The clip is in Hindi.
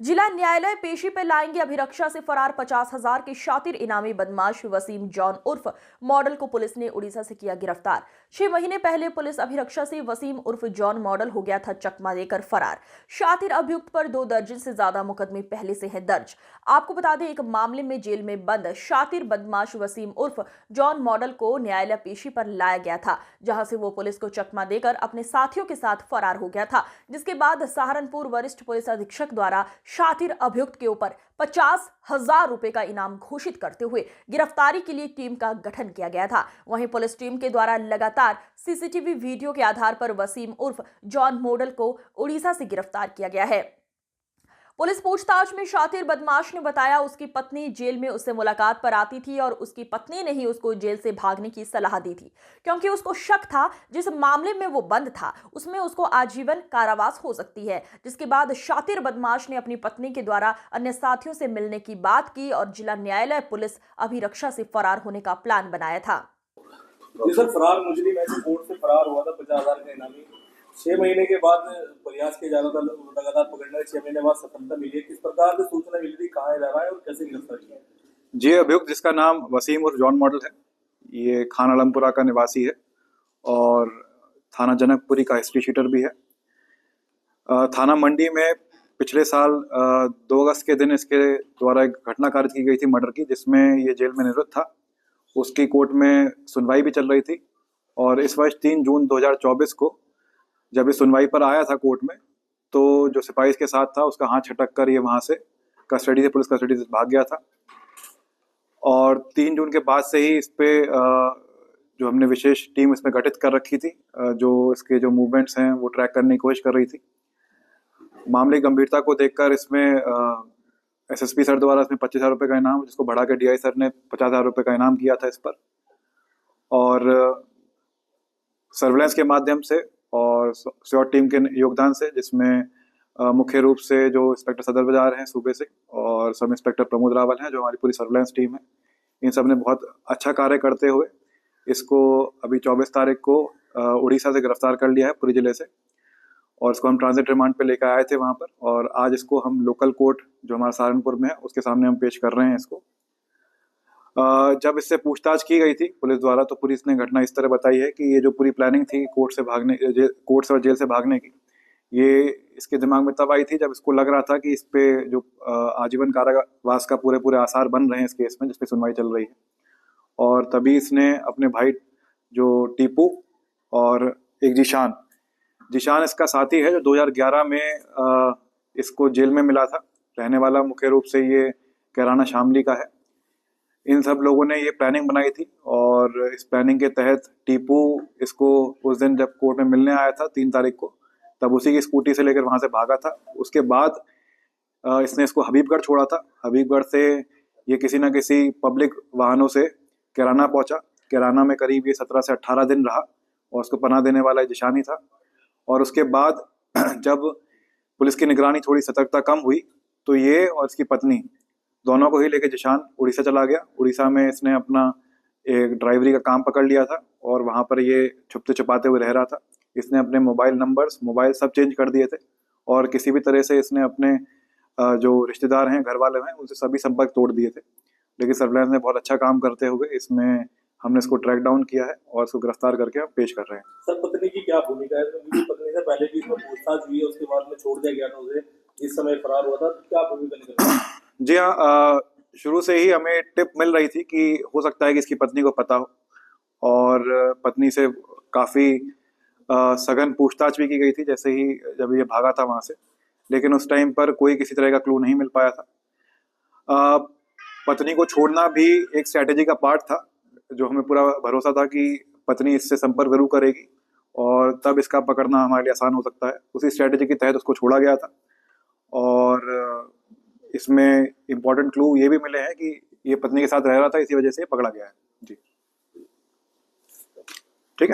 जिला न्यायालय पेशी पर लाएंगे अभिरक्षा से फरार 50,000 के शातिर इनामी बदमाश वसीम जॉन उर्फ मॉडल को पुलिस ने उड़ीसा से किया गिरफ्तार। 6 महीने पहले पुलिस अभिरक्षा से वसीम उर्फ जॉन मॉडल हो गया था चकमा देकर फरार। शातिर अभियुक्त पर 2 दर्जन से ज्यादा मुकदमे पहले से हैं दर्ज। आपको बता दें, एक मामले में जेल में बंद शातिर बदमाश वसीम उर्फ जॉन मॉडल को न्यायालय पेशी पर लाया गया था, जहां से वो पुलिस को चकमा देकर अपने साथियों के साथ फरार हो गया था, जिसके बाद सहारनपुर वरिष्ठ पुलिस अधीक्षक द्वारा शातिर अभियुक्त के ऊपर 50,000 रुपए का इनाम घोषित करते हुए गिरफ्तारी के लिए टीम का गठन किया गया था। वहीं पुलिस टीम के द्वारा लगातार सीसीटीवी वीडियो के आधार पर वसीम उर्फ जॉन मॉडल को उड़ीसा से गिरफ्तार किया गया है। पुलिस पूछताछ में शातिर बदमाश ने बताया उसकी पत्नी जेल में उससे मुलाकात पर आती थी और उसकी पत्नी ने ही उसको जेल से भागने की सलाह दी थी, क्योंकि उसको शक था जिस मामले में वो बंद था उसमें उसको आजीवन कारावास हो सकती है। जिसके बाद शातिर बदमाश ने अपनी पत्नी के द्वारा अन्य साथियों से मिलने की बात की और जिला न्यायालय पुलिस अभिरक्षा से फरार होने का प्लान बनाया था। जी सर, फरार मुजरिम ऐसे कोर्ट से फरार हुआ था 50,000 का इनामी। 6 महीने के बाद प्रयास किया जा रहा था लगातार पकड़ने, 6 महीने बाद सफलता मिली है। किस प्रकार से सूचना मिली थी, कहाँ जा रहा है और कैसे गिरफ्तार किया? जी, अभियुक्त जिसका नाम वसीम और जॉन मॉडल है, ये खान आलमपुरा का निवासी है और थाना जनकपुरी का हिस्ट्री शीटर भी है। थाना मंडी में पिछले साल 2 अगस्त के दिन इसके द्वारा एक घटना कारित की गई थी मर्डर की, जिसमें ये जेल में निवृत्त था। उसकी कोर्ट में सुनवाई भी चल रही थी और इस वर्ष 3 जून 2024 को जब इस सुनवाई पर आया था कोर्ट में, तो जो सिपाही इसके साथ था उसका हाथ छटक कर ये वहाँ से पुलिस कस्टडी से भाग गया था। और 3 जून के बाद से ही इस पे जो हमने विशेष टीम इसमें गठित कर रखी थी, जो इसके जो मूवमेंट्स हैं वो ट्रैक करने की कोशिश कर रही थी। मामले की गंभीरता को देखकर इसमें एसएसपी सर द्वारा इसमें 25,000 रुपये का इनाम, जिसको बढ़ाकर डीआई सर ने 50,000 रुपये का इनाम किया था इस पर। और सर्विलांस के माध्यम से और SWAT टीम के योगदान से, जिसमें मुख्य रूप से जो इंस्पेक्टर सदर बाजार हैं सूबे से और सब इंस्पेक्टर प्रमोद रावल हैं, जो हमारी पूरी सर्विलांस टीम है, इन सब ने बहुत अच्छा कार्य करते हुए इसको अभी 24 तारीख को उड़ीसा से गिरफ्तार कर लिया है पुरी जिले से। और इसको हम ट्रांजिट रिमांड पे लेकर आए थे वहाँ पर, और आज इसको हम लोकल कोर्ट जो हमारा सहारनपुर में है उसके सामने हम पेश कर रहे हैं इसको। जब इससे पूछताछ की गई थी पुलिस द्वारा, तो पुलिस ने घटना इस तरह बताई है कि ये जो पूरी प्लानिंग थी कोर्ट से और जेल से भागने की, ये इसके दिमाग में तब आई थी जब इसको लग रहा था कि इस पे जो आजीवन कारावास का पूरे आसार बन रहे हैं इस केस में, जिस पे सुनवाई चल रही है। और तभी इसने अपने भाई जो टीपू और एक जीशान इसका साथी है, जो 2011 में इसको जेल में मिला था, रहने वाला मुख्य रूप से ये कैराना शामली का है। इन सब लोगों ने ये प्लानिंग बनाई थी और इस प्लानिंग के तहत टीपू इसको उस दिन जब कोर्ट में मिलने आया था 3 तारीख को, तब उसी की स्कूटी से लेकर वहां से भागा था। उसके बाद इसने इसको हबीबगढ़ छोड़ा था। हबीबगढ़ से ये किसी न किसी पब्लिक वाहनों से कैराना पहुंचा। कैराना में करीब ये 17 से 18 दिन रहा और उसको पनाह देने वाला जिशानी था। और उसके बाद जब पुलिस की निगरानी थोड़ी सतर्कता कम हुई, तो ये और इसकी पत्नी दोनों को ही लेकर जिशान उड़ीसा चला गया। उड़ीसा में इसने अपना एक ड्राइवरी का काम पकड़ लिया था और वहाँ पर ये छुपते छुपाते हुए रह रहा था। इसने अपने मोबाइल सब चेंज कर दिए थे और किसी भी तरह से इसने अपने जो रिश्तेदार हैं, घर वाले हैं, उनसे सभी संपर्क तोड़ दिए थे। लेकिन सर्विलांस ने बहुत अच्छा काम करते हुए इसमें हमने इसको ट्रैक डाउन किया है और इसको गिरफ्तार करके हम पेश कर रहे हैं। सर, पत्नी की क्या भूमिका है? क्योंकि पत्नी से पहले भी इसमें पूछताछ हुई है, उसके बाद में छोड़ दिया गया था उसे, इस समय फरार हुआ था, तो क्या भूमिका निकल रही है? जी हाँ, शुरू से ही हमें टिप मिल रही थी कि हो सकता है कि इसकी पत्नी को पता हो, और पत्नी से काफ़ी सघन पूछताछ भी की गई थी जैसे ही जब ये भागा था वहाँ से, लेकिन उस टाइम पर कोई किसी तरह का क्लू नहीं मिल पाया था। पत्नी को छोड़ना भी एक स्ट्रैटेजी का पार्ट था, जो हमें पूरा भरोसा था कि पत्नी इससे संपर्क जरूर करेगी और तब इसका पकड़ना हमारे लिए आसान हो सकता है। उसी स्ट्रैटेजी के तहत उसको छोड़ा गया था। और इसमें इम्पोर्टेंट क्लू ये भी मिले हैं कि ये पत्नी के साथ रह रहा था, इसी वजह से पकड़ा गया है।